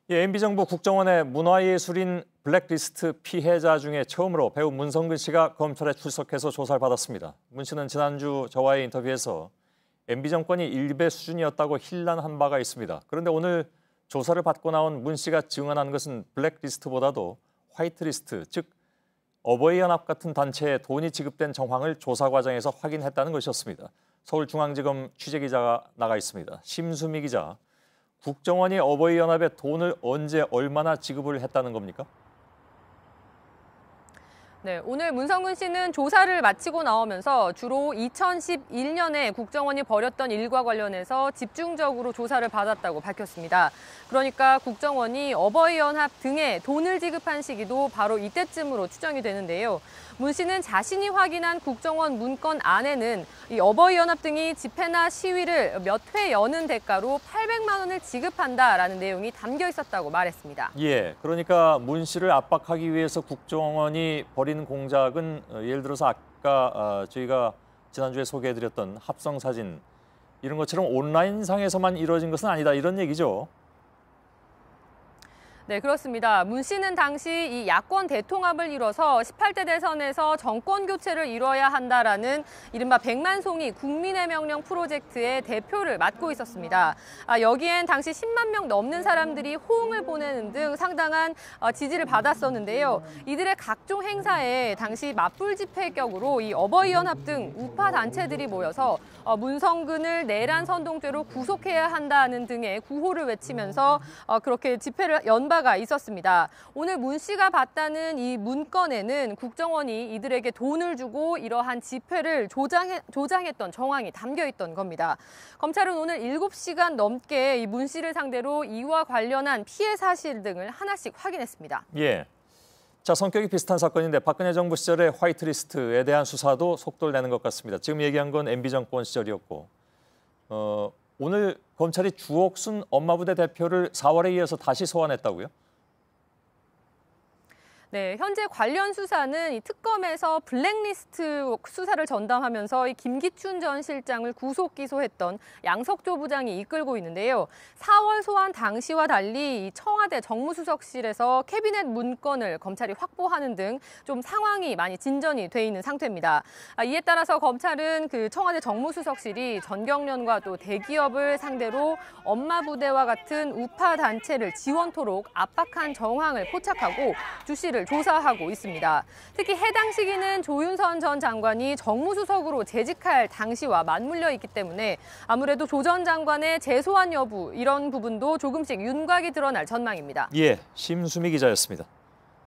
MB정부 국정원의 문화예술인 블랙리스트 피해자 중에 처음으로 배우 문성근 씨가 검찰에 출석해서 조사를 받았습니다. 문 씨는 지난주 저와의 인터뷰에서 MB 정권이 일배 수준이었다고 힐난한 바가 있습니다. 그런데 오늘 조사를 받고 나온 문 씨가 증언한 것은 블랙리스트보다도 화이트리스트, 즉 어버이연합 같은 단체에 돈이 지급된 정황을 조사 과정에서 확인했다는 것이었습니다. 서울중앙지검 취재기자가 나가 있습니다. 심수미 기자, 국정원이 어버이연합에 돈을 언제 얼마나 지급을 했다는 겁니까? 네, 오늘 문성근 씨는 조사를 마치고 나오면서 주로 2011년에 국정원이 벌였던 일과 관련해서 집중적으로 조사를 받았다고 밝혔습니다. 그러니까 국정원이 어버이연합 등에 돈을 지급한 시기도 바로 이때쯤으로 추정이 되는데요. 문 씨는 자신이 확인한 국정원 문건 안에는 이 어버이연합 등이 집회나 시위를 몇 회 여는 대가로 800만 원을 지급한다라는 내용이 담겨 있었다고 말했습니다. 그러니까 문 씨를 압박하기 위해서 국정원이 벌인 공작은 예를 들어서 아까 저희가 지난주에 소개해드렸던 합성사진 이런 것처럼 온라인상에서만 이루어진 것은 아니다 이런 얘기죠. 네, 그렇습니다. 문 씨는 당시 이 야권 대통합을 이뤄서 18대 대선에서 정권 교체를 이뤄야 한다라는 이른바 100만 송이 국민의 명령 프로젝트의 대표를 맡고 있었습니다. 여기엔 당시 10만 명 넘는 사람들이 호응을 보내는 등 상당한 지지를 받았었는데요. 이들의 각종 행사에 당시 맞불 집회 격으로 이 어버이연합 등 우파 단체들이 모여서 문성근을 내란 선동죄로 구속해야 한다는 등의 구호를 외치면서 그렇게 집회를 연 바가 있었습니다. 오늘 문 씨가 봤다는 이 문건에는 국정원이 이들에게 돈을 주고 이러한 집회를 조장했던 정황이 담겨 있던 겁니다. 검찰은 오늘 7시간 넘게 이 문 씨를 상대로 이와 관련한 피해 사실 등을 하나씩 확인했습니다. 자, 성격이 비슷한 사건인데 박근혜 정부 시절의 화이트리스트에 대한 수사도 속도를 내는 것 같습니다. 지금 얘기한 건 MB 정권 시절이었고 오늘 검찰이 주옥순 엄마부대 대표를 4월에 이어서 다시 소환했다고요? 네, 현재 관련 수사는 이 특검에서 블랙리스트 수사를 전담하면서 이 김기춘 전 실장을 구속 기소했던 양석조 부장이 이끌고 있는데요. 4월 소환 당시와 달리 이 청와대 정무수석실에서 캐비넷 문건을 검찰이 확보하는 등 좀 상황이 많이 진전이 돼 있는 상태입니다. 이에 따라서 검찰은 그 청와대 정무수석실이 전경련과 또 대기업을 상대로 엄마 부대와 같은 우파 단체를 지원토록 압박한 정황을 포착하고 주시를 조사하고 있습니다. 특히 해당 시기는 조윤선 전 장관이 정무수석으로 재직할 당시와 맞물려 있기 때문에 아무래도 조 전 장관의 재소환 여부 이런 부분도 조금씩 윤곽이 드러날 전망입니다. 심수미 기자였습니다.